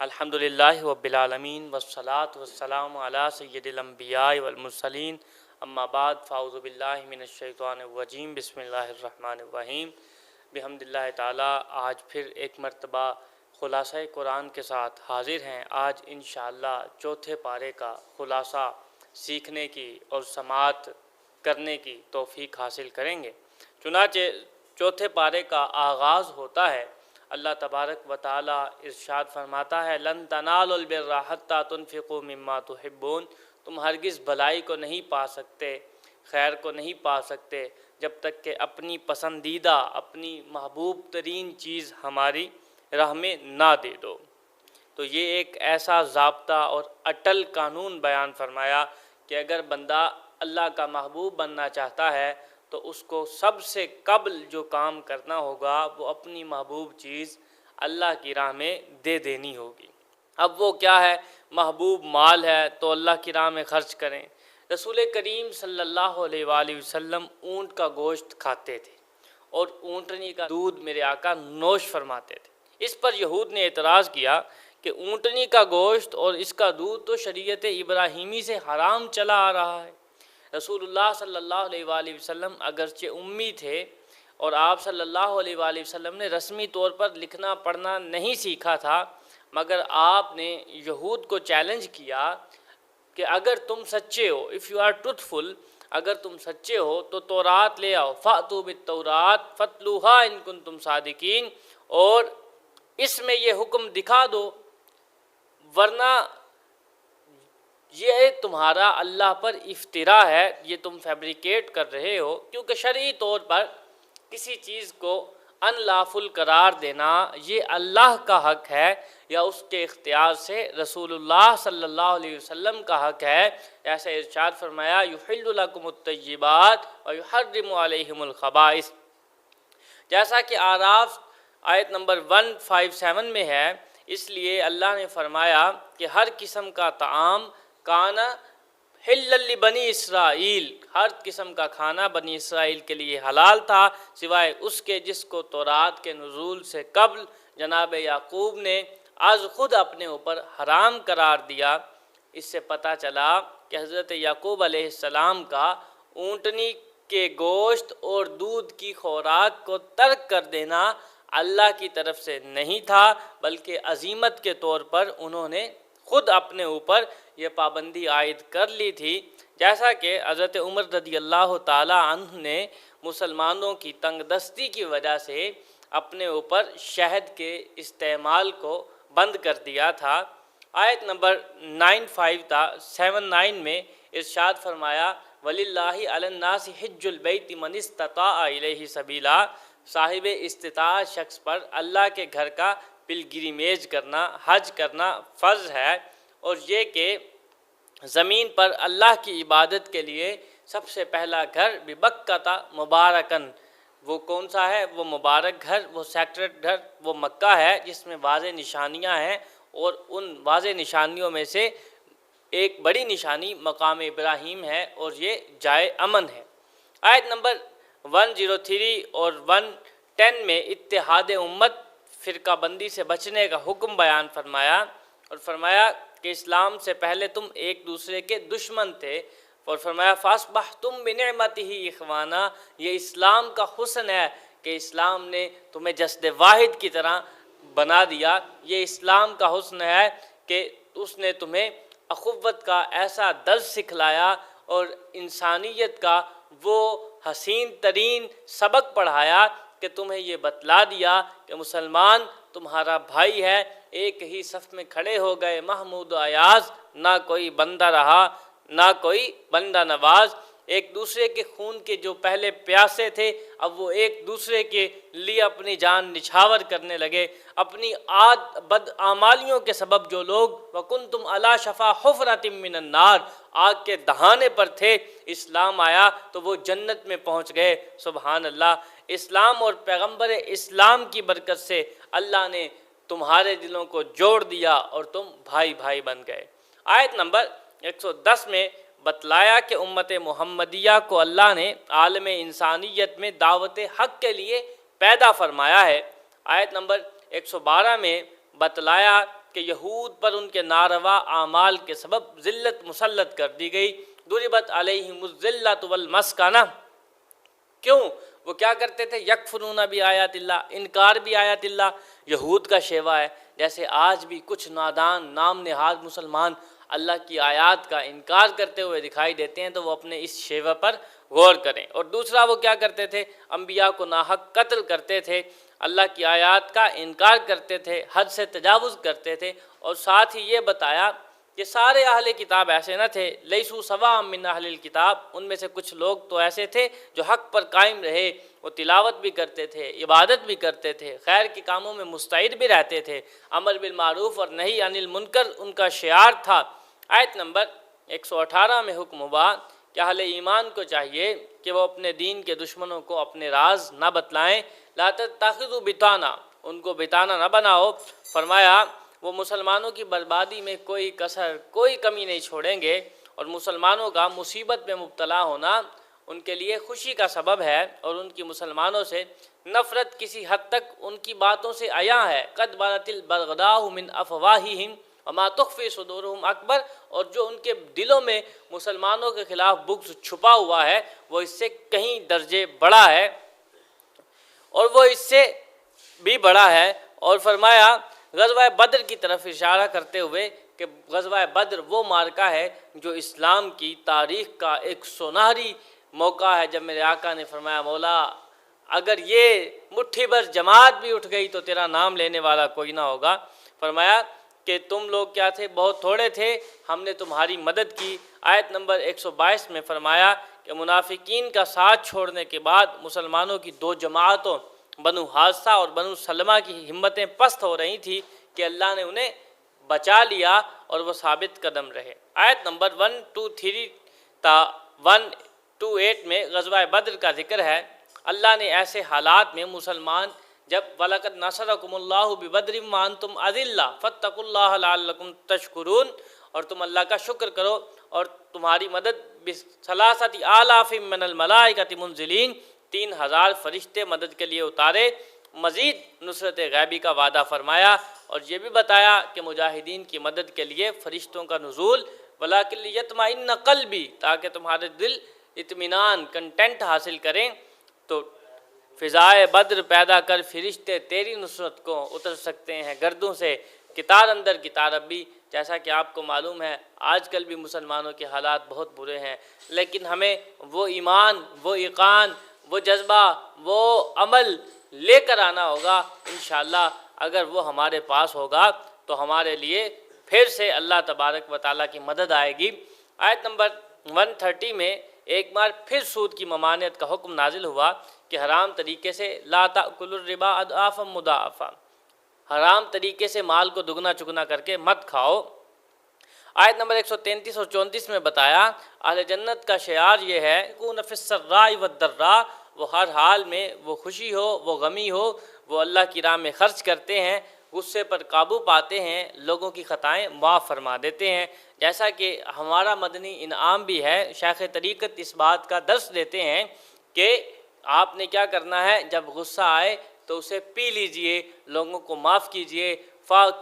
الحمدللہ رب العالمین والصلاة والسلام علی سید الانبیاء والمرسلین اما بعد فاعوذ باللہ من الشیطان الرجیم بسم اللہ الرحمن الرحیم بحمد اللہ تعالی آج پھر ایک مرتبہ خلاصہ قرآن کے ساتھ حاضر ہیں۔ آج انشاءاللہ چوتھے پارے کا خلاصہ سیکھنے کی اور سماعت کرنے کی توفیق حاصل کریں گے۔ چنانچہ چوتھے پارے کا آغاز ہوتا ہے، اللہ تبارک و تعالی ارشاد فرماتا ہے لن تنالوا البر حتی تنفقوا مما تحبون، تم ہرگز بھلائی کو نہیں پا سکتے، خیر کو نہیں پا سکتے جب تک کہ اپنی پسندیدہ اپنی محبوب ترین چیز ہماری راہ میں نہ دے دو۔ تو یہ ایک ایسا ضابطہ اور اٹل قانون بیان فرمایا کہ اگر بندہ اللہ کا محبوب بننا چاہتا ہے تو اس کو سب سے قبل جو کام کرنا ہوگا وہ اپنی محبوب چیز اللہ کی راہ میں دے دینی ہوگی۔ اب وہ کیا ہے؟ محبوب مال ہے تو اللہ کی راہ میں خرچ کریں۔ رسول کریم صلی اللہ علیہ وآلہ وسلم اونٹ کا گوشت کھاتے تھے اور اونٹنی کا دودھ میرے آقا نوش فرماتے تھے۔ اس پر یہود نے اعتراض کیا کہ اونٹنی کا گوشت اور اس کا دودھ تو شریعت ابراہیمی سے حرام چلا آ رہا ہے۔ رسول اللہ صلی اللہ علیہ وآلہ وسلم اگرچہ امی تھے اور آپ صلی اللہ علیہ وآلہ وسلم نے رسمی طور پر لکھنا پڑھنا نہیں سیکھا تھا، مگر آپ نے یہود کو چیلنج کیا کہ اگر تم سچے ہو، اف یو آر ٹروتھفل، اگر تم سچے ہو تو تورات لے آؤ، فَأْتُوا بِالتَّوْرَاةِ فَاتْلُوهَا إِن كُنتُمْ صَادِقِينَ، اور اس میں یہ حکم دکھا دو، ورنہ یہ تمہارا اللہ پر افتراء ہے، یہ تم فیبریکیٹ کر رہے ہو، کیونکہ شرعی طور پر کسی چیز کو ان لافل قرار دینا یہ اللہ کا حق ہے یا اس کے اختیار سے رسول اللہ صلی اللہ علیہ وسلم کا حق ہے۔ ایسا ارشاد فرمایا یحل لکم الطیبات ویحرم علیہم الخبائث، جیسا کہ اعراف آیت نمبر 157 میں ہے۔ اس لیے اللہ نے فرمایا کہ ہر قسم کا طعام کانا حلل لبنی اسرائیل، ہر قسم کا کھانا بنی اسرائیل کے لیے حلال تھا سوائے اس کے جس کو تورات کے نزول سے قبل جناب یعقوب نے از خود اپنے اوپر حرام قرار دیا۔ اس سے پتہ چلا کہ حضرت یعقوب علیہ السلام کا اونٹنی کے گوشت اور دودھ کی خوراک کو ترک کر دینا اللہ کی طرف سے نہیں تھا، بلکہ عزیمت کے طور پر انہوں نے خود اپنے اوپر یہ پابندی عائد کر لی تھی۔ جیسا کہ حضرت عمر رضی اللہ تعالی عنہ نے مسلمانوں کی تنگ دستی کی وجہ سے اپنے اوپر شہد کے استعمال کو بند کر دیا تھا۔ آیت نمبر 79 میں ارشاد فرمایا وَلِلَّهِ عَلَى النَّاسِ حِجُّ الْبَيْتِ مَنِ اسْتَطَاعَ إِلَيْهِ سَبِيلًا، صاحب استطاعت شخص پر اللہ کے گھر کا پلگرمیج کرنا، حج کرنا فرض ہے، اور یہ کہ زمین پر اللہ کی عبادت کے لیے سب سے پہلا گھر ببکہ مبارکن، وہ کون سا ہے؟ وہ مبارک گھر، وہ سیکرڈ گھر، وہ مکہ ہے جس میں واضح نشانیاں ہیں، اور ان واضح نشانیوں میں سے ایک بڑی نشانی مقام ابراہیم ہے اور یہ جائے امن ہے۔ آیت نمبر 103 اور 110 میں اتحاد امت، فرقہ بندی سے بچنے کا حکم بیان فرمایا، اور فرمایا کہ اسلام سے پہلے تم ایک دوسرے کے دشمن تھے، اور فرمایا فَأَصْبَحْتُمْ بِنِعْمَتِهِ إِخْوَانًا، یہ اسلام کا حسن ہے کہ اسلام نے تمہیں جسد واحد کی طرح بنا دیا۔ یہ اسلام کا حسن ہے کہ اس نے تمہیں اخوت کا ایسا درس سکھلایا اور انسانیت کا وہ حسین ترین سبق پڑھایا کہ تمہیں یہ بتلا دیا کہ مسلمان تمہارا بھائی ہے، ایک ہی صف میں کھڑے ہو گئے محمود و ایاز، نہ کوئی بندہ رہا نہ کوئی بندہ نواز۔ ایک دوسرے کے خون کے جو پہلے پیاسے تھے اب وہ ایک دوسرے کے لیے اپنی جان نچھاور کرنے لگے۔ اپنی بدعمالیوں کے سبب جو لوگ وَكُنْتُمْ عَلَى شَفَا حُفْرَةٍ مِّنَ النَّارِ، آگ کے دہانے پر تھے، اسلام آیا تو وہ جنت میں پہنچ گئے۔ سبحان اللہ، اسلام اور پیغمبر اسلام کی برکت سے اللہ نے تمہارے دلوں کو جوڑ دیا اور تم بھائی بھائی بن گئے۔ آیت نمبر 110 میں بتلایا کہ امت محمدیہ کو اللہ نے عالم انسانیت میں دعوت حق کے لیے پیدا فرمایا ہے۔ آیت نمبر 112 میں بتلایا کہ یہود پر ان کے ناروا اعمال کے سبب ذلت مسلط کر دی گئی۔ ضربت علیہم الذلۃ والمسکنہ، کیوں؟ وہ کیا کرتے تھے؟ یکفرون بآیات اللہ، انکار بھی آیات اللہ۔ یہود کا شیوا ہے، جیسے آج بھی کچھ نادان نام نہاد مسلمان اللہ کی آیات کا انکار کرتے ہوئے دکھائی دیتے ہیں، تو وہ اپنے اس شیوا پر غور کریں۔ اور دوسرا وہ کیا کرتے تھے؟ انبیاء کو ناحق قتل کرتے تھے، اللہ کی آیات کا انکار کرتے تھے، حد سے تجاوز کرتے تھے، اور ساتھ ہی یہ بتایا کہ سارے اہل کتاب ایسے نہ تھے، لیسوا سواء من اہل الکتاب، ان میں سے کچھ لوگ تو ایسے تھے جو حق پر قائم رہے، وہ تلاوت بھی کرتے تھے، عبادت بھی کرتے تھے، خیر کے کاموں میں مستعد بھی رہتے تھے، امر بالمعروف اور نہی عن المنکر ان کا شعار تھا۔ آیت نمبر 118 میں حکم ہوا کہ اہل ایمان کو چاہیے کہ وہ اپنے دین کے دشمنوں کو اپنے راز نہ بتلائیں، لا تتخذوا بطانا، ان کو بطانہ نہ بناؤ۔ فرمایا وہ مسلمانوں کی بربادی میں کوئی کسر کوئی کمی نہیں چھوڑیں گے، اور مسلمانوں کا مصیبت میں مبتلا ہونا ان کے لیے خوشی کا سبب ہے، اور ان کی مسلمانوں سے نفرت کسی حد تک ان کی باتوں سے عیاں ہے۔ قد بدت البغضاء من افواہہم وما تخفی صدورہم اکبر، اور جو ان کے دلوں میں مسلمانوں کے خلاف بغض چھپا ہوا ہے وہ اس سے کہیں درجے بڑا ہے، اور وہ اس سے بھی بڑا ہے۔ اور فرمایا غزوہ بدر کی طرف اشارہ کرتے ہوئے کہ غزوہ بدر وہ معرکہ ہے جو اسلام کی تاریخ کا ایک سنہری موقع ہے، جب میرے آقا نے فرمایا مولا اگر یہ مٹھی بھر جماعت بھی اٹھ گئی تو تیرا نام لینے والا کوئی نہ ہوگا۔ فرمایا کہ تم لوگ کیا تھے؟ بہت تھوڑے تھے، ہم نے تمہاری مدد کی۔ آیت نمبر 122 میں فرمایا کہ منافقین کا ساتھ چھوڑنے کے بعد مسلمانوں کی دو جماعتوں بنو حارثہ اور بنو سلمہ کی ہمتیں پست ہو رہی تھی کہ اللہ نے انہیں بچا لیا اور وہ ثابت قدم رہے۔ آیت نمبر 123 تا 128 میں غزوہ بدر کا ذکر ہے۔ اللہ نے ایسے حالات میں مسلمان جب وَلَقَدْ نَصَرَكُمُ اللَّهُ بِبَدْرٍ وَأَنْتُمْ أَذِلَّةٌ فَاتَّقُوا اللَّهَ لَعَلَّكُمْ تَشْكُرُونَ، اور تم اللہ کا شکر کرو اور تمہاری مدد بِثَلَاثَةِ آلَافٍ مِّنَ الْمَلَائِكَةِ مُنزِلِينَ، 3000 فرشتے مدد کے لیے اتارے، مزید نصرت غیبی کا وعدہ فرمایا، اور یہ بھی بتایا کہ مجاہدین کی مدد کے لیے فرشتوں کا نزول، وَلَٰكِن لِيَطْمَئِنَّ قَلْبِي، تاکہ تمہارے دل اطمینان کنٹینٹ حاصل کریں۔ تو فضائے بدر پیدا کر فرشتے تیری نصرت کو اتر سکتے ہیں گردوں سے، کتار اندر کتار اب بھی، جیسا کہ آپ کو معلوم ہے آج کل بھی مسلمانوں کے حالات بہت برے ہیں، لیکن ہمیں وہ ایمان، وہ یقین، وہ جذبہ، وہ عمل لے کر آنا ہوگا انشاءاللہ۔ اگر وہ ہمارے پاس ہوگا تو ہمارے لیے پھر سے اللہ تبارک و تعالیٰ کی مدد آئے گی۔ آیت نمبر 130 میں ایک بار پھر سود کی ممانعت کا حکم نازل ہوا کہ حرام طریقے سے لا تأکلوا الربا اضعافا مضاعفا، حرام طریقے سے مال کو دگنا چگنا کر کے مت کھاؤ۔ آیت نمبر 133 اور 34 میں بتایا اہل جنت کا شعار یہ ہے کون فی السراء والضراء، وہ ہر حال میں، وہ خوشی ہو وہ غمی ہو، وہ اللہ کی راہ میں خرچ کرتے ہیں، غصے پر قابو پاتے ہیں، لوگوں کی خطائیں معاف فرما دیتے ہیں۔ جیسا کہ ہمارا مدنی انعام بھی ہے، شیخ طریقت اس بات کا درس دیتے ہیں کہ آپ نے کیا کرنا ہے، جب غصہ آئے تو اسے پی لیجئے، لوگوں کو معاف کیجئے،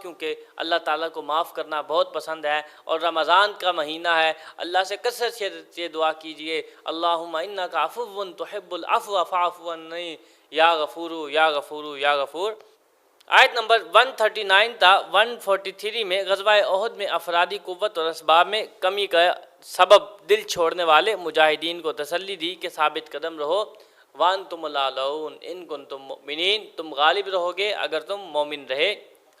کیونکہ اللہ تعالیٰ کو معاف کرنا بہت پسند ہے، اور رمضان کا مہینہ ہے، اللہ سے کثرت سے دعا کیجئے، اللہم انک عفو تحب العفو فاعف عنی یا غفور یا غفور یا غفور۔ آیت نمبر 139 تا 143 میں غزوہ احد میں افرادی قوت اور اسباب میں کمی کا سبب دل چھوڑنے والے مجاہدین کو تسلی دی کہ ثابت قدم رہو، وانتم الاعلون ان کنتم مؤمنین، تم غالب رہو گے اگر تم مومن رہے۔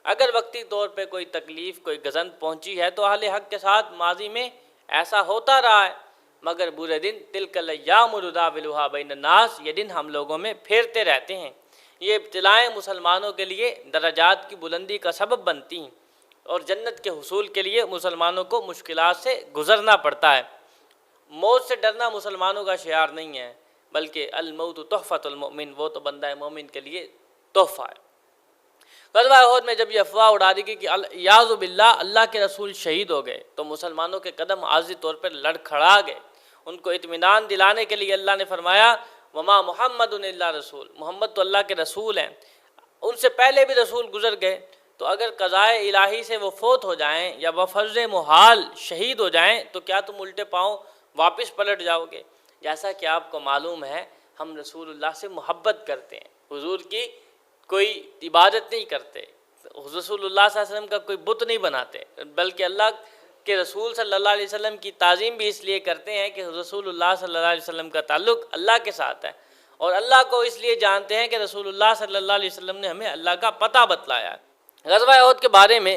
اگر وقتی طور پہ کوئی تکلیف، کوئی گزند پہنچی ہے تو اہل حق کے ساتھ ماضی میں ایسا ہوتا رہا ہے، مگر برے دن تلک الایام نداولها بین الناس، یہ دن ہم لوگوں میں پھیرتے رہتے ہیں۔ یہ ابتلائیں مسلمانوں کے لیے درجات کی بلندی کا سبب بنتی ہیں، اور جنت کے حصول کے لیے مسلمانوں کو مشکلات سے گزرنا پڑتا ہے۔ موت سے ڈرنا مسلمانوں کا شعار نہیں ہے، بلکہ الموت تحفۃ المؤمن، وہ تو بندہ مومن کے لیے تحفہ ہے۔ غزوہ احد میں جب یہ افواہ اڑا دی گئی کہ اعوذ باللہ اللہ کے رسول شہید ہو گئے، تو مسلمانوں کے قدم عارضی طور پر لڑکھڑا گئے۔ ان کو اطمینان دلانے کے لیے اللہ نے فرمایا وما محمد الا رسول، محمد تو اللہ کے رسول ہیں، ان سے پہلے بھی رسول گزر گئے، تو اگر قضائے الہی سے وہ فوت ہو جائیں یا بفرض محال شہید ہو جائیں تو کیا تم الٹے پاؤں واپس پلٹ جاؤ گے؟ جیسا کہ آپ کو معلوم ہے ہم رسول اللہ سے محبت کرتے ہیں، حضور کی کوئی عبادت نہیں کرتے، رسول اللہ صلی اللہ علیہ وسلم کا کوئی بت نہیں بناتے، بلکہ اللہ کے رسول صلی اللہ علیہ وسلم کی تعظیم بھی اس لیے کرتے ہیں کہ رسول اللہ صلی اللہ علیہ وسلم کا تعلق اللہ کے ساتھ ہے، اور اللہ کو اس لیے جانتے ہیں کہ رسول اللہ صلی اللہ علیہ وسلم نے ہمیں اللہ کا پتہ بتلایا ہے۔ غزوہ احد کے بارے میں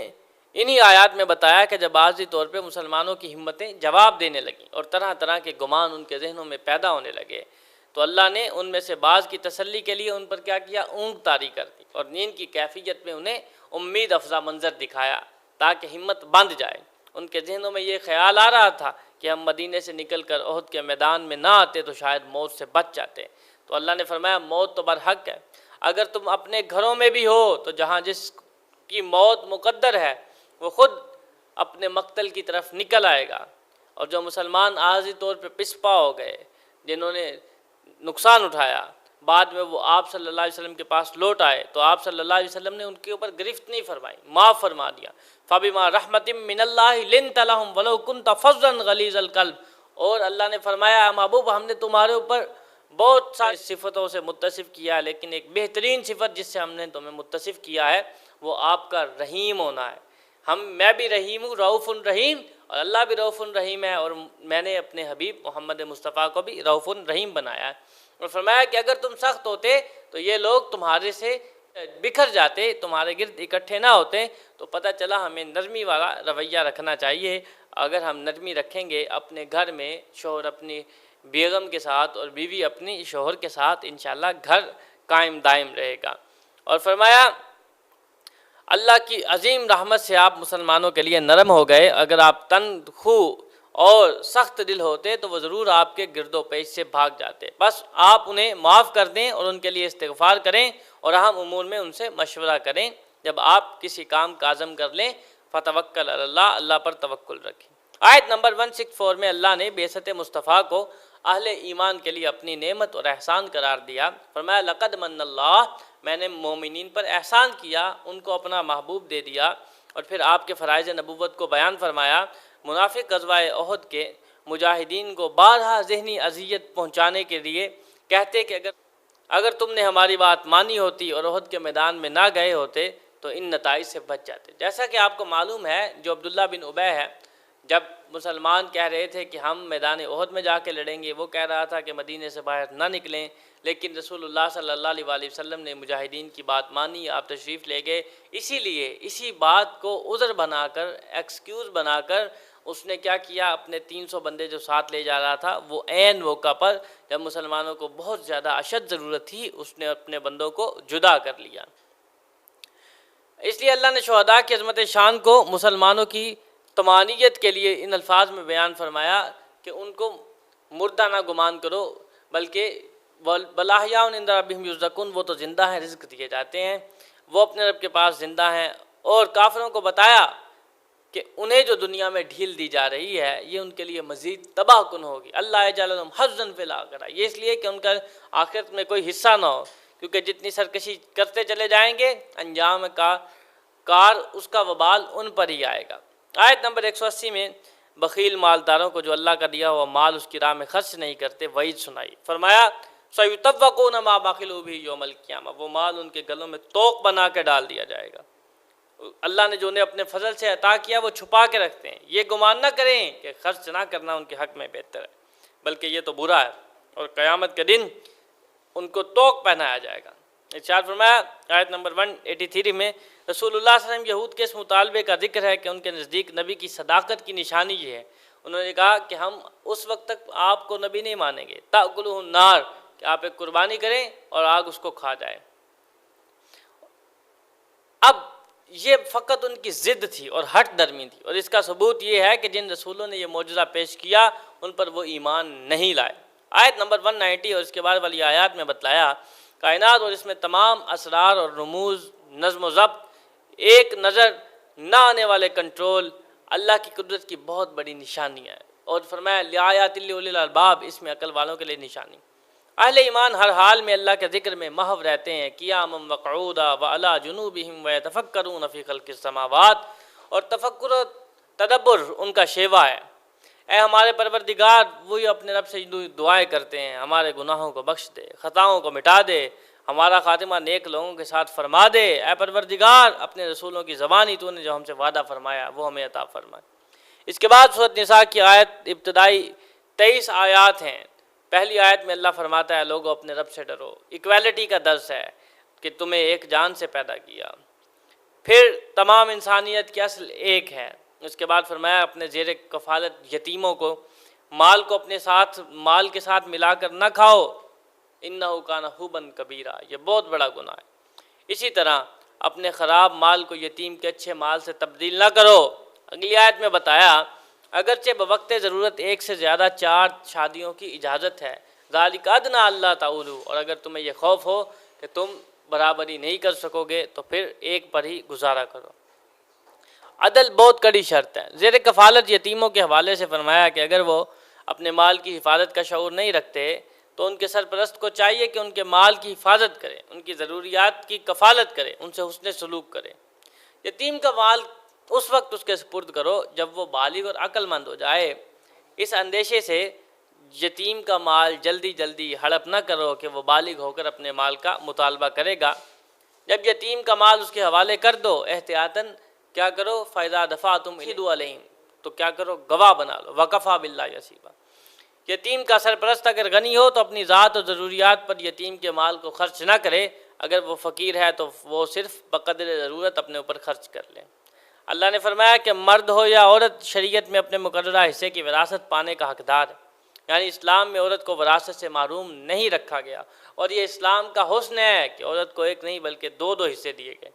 انہی آیات میں بتایا کہ جب عارضی طور پہ مسلمانوں کی ہمتیں جواب دینے لگیں اور طرح طرح کے گمان ان کے ذہنوں میں پیدا ہونے لگے تو اللہ نے ان میں سے بعض کی تسلی کے لیے ان پر کیا کیا؟ اونگ طاری کر دی اور نیند کی کیفیت میں انہیں امید افزا منظر دکھایا تاکہ ہمت بندھ جائے۔ ان کے ذہنوں میں یہ خیال آ رہا تھا کہ ہم مدینے سے نکل کر احد کے میدان میں نہ آتے تو شاید موت سے بچ جاتے، تو اللہ نے فرمایا موت تو برحق ہے، اگر تم اپنے گھروں میں بھی ہو تو جہاں جس کی موت مقدر ہے وہ خود اپنے مقتل کی طرف نکل آئے گا، اور جو مسلمان عارضی طور پہ پسپا ہو گئے، جنہوں نے نقصان اٹھایا، بعد میں وہ آپ صلی اللہ علیہ وسلم کے پاس لوٹ آئے تو آپ صلی اللہ علیہ وسلم نے ان کے اوپر گرفت نہیں فرمائی، معاف فرما دیا۔ فَبِمَا رَحْمَةٍ مِّنَ اللَّهِ لِنْتَ لَهُمْ وَلَوْ كُنْتَ فَظًّا غَلِيظَ الْقَلْبِ، اور اللہ نے فرمایا محبوب ہم نے تمہارے اوپر بہت ساری صفتوں سے متصف کیا ہے، لیکن ایک بہترین صفت جس سے ہم نے تمہیں متصف کیا ہے وہ آپ کا رحیم ہونا ہے۔ میں بھی رحیم ہوں، رؤوف الرحیم، اور اللہ بھی رؤوف الرحیم ہے، اور میں نے اپنے حبیب محمد مصطفیٰ کو بھی رؤوف الرحیم بنایا ہے۔ اور فرمایا کہ اگر تم سخت ہوتے تو یہ لوگ تمہارے سے بکھر جاتے، تمہارے گرد اکٹھے نہ ہوتے، تو پتہ چلا ہمیں نرمی والا رویہ رکھنا چاہیے۔ اگر ہم نرمی رکھیں گے اپنے گھر میں، شوہر اپنی بیگم کے ساتھ اور بیوی اپنی شوہر کے ساتھ، انشاءاللہ گھر قائم دائم رہے گا۔ اور فرمایا اللہ کی عظیم رحمت سے آپ مسلمانوں کے لیے نرم ہو گئے، اگر آپ تنگ خو اور سخت دل ہوتے تو وہ ضرور آپ کے گرد و پیش سے بھاگ جاتے، بس آپ انہیں معاف کر دیں اور ان کے لیے استغفار کریں اور اہم امور میں ان سے مشورہ کریں۔ جب آپ کسی کام کا عزم کر لیں فتوکل علی اللہ، اللہ پر توکل رکھیں۔ آیت نمبر 164 میں اللہ نے بعثت مصطفیٰ کو اہل ایمان کے لیے اپنی نعمت اور احسان قرار دیا، فرمایا لقد من اللہ، میں نے مومنین پر احسان کیا، ان کو اپنا محبوب دے دیا، اور پھر آپ کے فرائض نبوت کو بیان فرمایا۔ منافق غزوہ احد کے مجاہدین کو بارہا ذہنی اذیت پہنچانے کے لیے کہتے کہ اگر تم نے ہماری بات مانی ہوتی اور احد کے میدان میں نہ گئے ہوتے تو ان نتائج سے بچ جاتے۔ جیسا کہ آپ کو معلوم ہے جو عبداللہ بن ابی ہے، جب مسلمان کہہ رہے تھے کہ ہم میدان احد میں جا کے لڑیں گے، وہ کہہ رہا تھا کہ مدینے سے باہر نہ نکلیں، لیکن رسول اللہ صلی اللہ علیہ وسلم نے مجاہدین کی بات مانی، آپ تشریف لے گئے، اسی لیے اسی بات کو عذر بنا کر، ایکسکیوز بنا کر اس نے کیا کیا، اپنے 300 بندے جو ساتھ لے جا رہا تھا، وہ عین موقع پر جب مسلمانوں کو بہت زیادہ اشد ضرورت تھی اس نے اپنے بندوں کو جدا کر لیا۔ اس لیے اللہ نے شہداء کی عظمت شان کو مسلمانوں کی طمانینت کے لیے ان الفاظ میں بیان فرمایا کہ ان کو مردہ نہ گمان کرو، بلکہ بلاحیاء عند ربہم یرزقون، وہ تو زندہ ہیں، رزق دیے جاتے ہیں، وہ اپنے رب کے پاس زندہ ہیں۔ اور کافروں کو بتایا کہ انہیں جو دنیا میں ڈھیل دی جا رہی ہے یہ ان کے لیے مزید تباہ کن ہوگی۔ اللہ یجعل لهم حظا فی الآخرہ، یہ اس لیے کہ ان کا آخرت میں کوئی حصہ نہ ہو، کیونکہ جتنی سرکشی کرتے چلے جائیں گے انجام کار اس کا وبال ان پر ہی آئے گا۔ آیت نمبر 180 میں بخیل مالداروں کو جو اللہ کا دیا ہوا مال اس کی راہ میں خرچ نہیں کرتے وعید سنائی، فرمایا سَيُطَوَّقُونَ مَا بَخِلُوا بِهِ يَوْمَ الْقِيَامَةِ، وہ مال ان کے گلوں میں توق بنا کے ڈال دیا جائے گا۔ اللہ نے جو انہیں اپنے فضل سے عطا کیا وہ چھپا کے رکھتے ہیں، یہ گمان نہ کریں کہ خرچ نہ کرنا ان کے حق میں بہتر ہے، بلکہ یہ تو برا ہے، اور قیامت کے دن ان کو توق پہنایا جائے گا۔ ارشاد فرمایا آیت نمبر 183 میں رسول اللہ صلی اللہ علیہ وسلم یہود کے اس مطالبے کا ذکر ہے کہ ان کے نزدیک نبی کی صداقت کی نشانی یہ ہے، انہوں نے کہا کہ ہم اس وقت تک آپ کو نبی نہیں مانیں گے تأکلہ النار، کہ آپ ایک قربانی کریں اور آگ اس کو کھا جائے۔ اب یہ فقط ان کی ضد تھی اور ہٹ درمی تھی، اور اس کا ثبوت یہ ہے کہ جن رسولوں نے یہ معجزہ پیش کیا ان پر وہ ایمان نہیں لائے۔ آیت نمبر 190 اور اس کے بعد والی آیات میں بتلایا کائنات اور اس میں تمام اسرار اور رموز، نظم و ضبط، ایک نظر نہ آنے والے کنٹرول اللہ کی قدرت کی بہت بڑی نشانی ہے، اور فرمایا لآیات لأولی الالباب، اس میں عقل والوں کے لیے نشانی۔ اہل ایمان ہر حال میں اللہ کے ذکر میں محو رہتے ہیں، قیاما وقعودا وعلی جنوبہم ویتفکرون فی خلق السماوات، اور تفکر و تدبر ان کا شیوا ہے۔ اے ہمارے پروردگار، وہی اپنے رب سے دعائیں کرتے ہیں، ہمارے گناہوں کو بخش دے، خطاؤں کو مٹا دے، ہمارا خاتمہ نیک لوگوں کے ساتھ فرما دے۔ اے پروردگار، اپنے رسولوں کی زبانی تو نے جو ہم سے وعدہ فرمایا وہ ہمیں عطا فرمائے۔ اس کے بعد سورۃ نساء کی آیت ابتدائی 23 آیات ہیں۔ پہلی آیت میں اللہ فرماتا ہے لوگوں اپنے رب سے ڈرو، ایکویلٹی کا درس ہے کہ تمہیں ایک جان سے پیدا کیا، پھر تمام انسانیت کی اصل ایک ہے۔ اس کے بعد فرمایا اپنے زیر کفالت یتیموں کو، مال کو اپنے ساتھ مال کے ساتھ ملا کر نہ کھاؤ، انہ کان حوبا کبیرہ، یہ بہت بڑا گناہ ہے۔ اسی طرح اپنے خراب مال کو یتیم کے اچھے مال سے تبدیل نہ کرو۔ اگلی آیت میں بتایا اگرچہ بوقت ضرورت ایک سے زیادہ 4 شادیوں کی اجازت ہے، ذالک ادنی اللہ تعولوا، اور اگر تمہیں یہ خوف ہو کہ تم برابری نہیں کر سکو گے تو پھر ایک پر ہی گزارا کرو۔ عدل بہت کڑی شرط ہے۔ زیر کفالت یتیموں کے حوالے سے فرمایا کہ اگر وہ اپنے مال کی حفاظت کا شعور نہیں رکھتے تو ان کے سرپرست کو چاہیے کہ ان کے مال کی حفاظت کرے، ان کی ضروریات کی کفالت کرے، ان سے حسن سلوک کرے۔ یتیم کا مال اس وقت اس کے سپرد کرو جب وہ بالغ اور عقل مند ہو جائے۔ اس اندیشے سے یتیم کا مال جلدی جلدی ہڑپ نہ کرو کہ وہ بالغ ہو کر اپنے مال کا مطالبہ کرے گا۔ جب یتیم کا مال اس کے حوالے کر دو، احتیاطاً کیا کرو، فَإِذَا دَفَعْتُمْ شَهِدُوا عَلَيْهِمْ، تو کیا کرو، گواہ بنا لو، وَكَفَى بِاللَّهِ حَسِيبًا۔ یتیم کا سرپرست اگر غنی ہو تو اپنی ذات اور ضروریات پر یتیم کے مال کو خرچ نہ کرے، اگر وہ فقیر ہے تو وہ صرف بقدر ضرورت اپنے اوپر خرچ کر لے۔ اللہ نے فرمایا کہ مرد ہو یا عورت شریعت میں اپنے مقررہ حصے کی وراثت پانے کا حقدار ہے، یعنی اسلام میں عورت کو وراثت سے محروم نہیں رکھا گیا، اور یہ اسلام کا حسن ہے کہ عورت کو ایک نہیں بلکہ 2 حصے دیے گئے،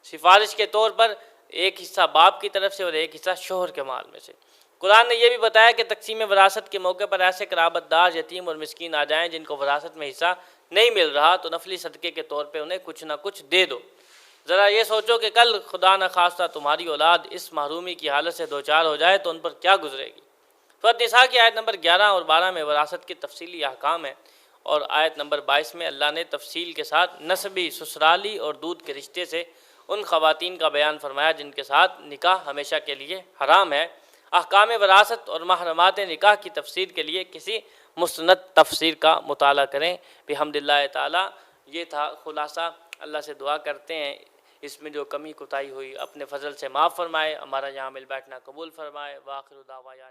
سفارش کے طور پر ایک حصہ باپ کی طرف سے اور ایک حصہ شوہر کے مال میں سے۔ قرآن نے یہ بھی بتایا کہ تقسیم وراثت کے موقع پر ایسے قرابت دار یتیم اور مسکین آ جائیں جن کو وراثت میں حصہ نہیں مل رہا تو نفلی صدقے کے طور پہ انہیں کچھ نہ کچھ دے دو۔ ذرا یہ سوچو کہ کل خدا نخواستہ تمہاری اولاد اس محرومی کی حالت سے دوچار ہو جائے تو ان پر کیا گزرے گی۔ سورۃ نساء کی آیت نمبر 11 اور 12 میں وراثت کے تفصیلی احکام ہیں، اور آیت نمبر 22 میں اللہ نے تفصیل کے ساتھ نسبی، سسرالی اور دودھ کے رشتے سے ان خواتین کا بیان فرمایا جن کے ساتھ نکاح ہمیشہ کے لیے حرام ہے۔ احکام وراثت اور محرمات نکاح کی تفسیر کے لیے کسی مستند تفسیر کا مطالعہ کریں۔ بحمداللہ تعالی یہ تھا خلاصہ۔ اللہ سے دعا کرتے ہیں اس میں جو کمی کوتاہی ہوئی اپنے فضل سے معاف فرمائے، ہمارا یہاں مل بیٹھنا قبول فرمائے۔ وآخر دعوانا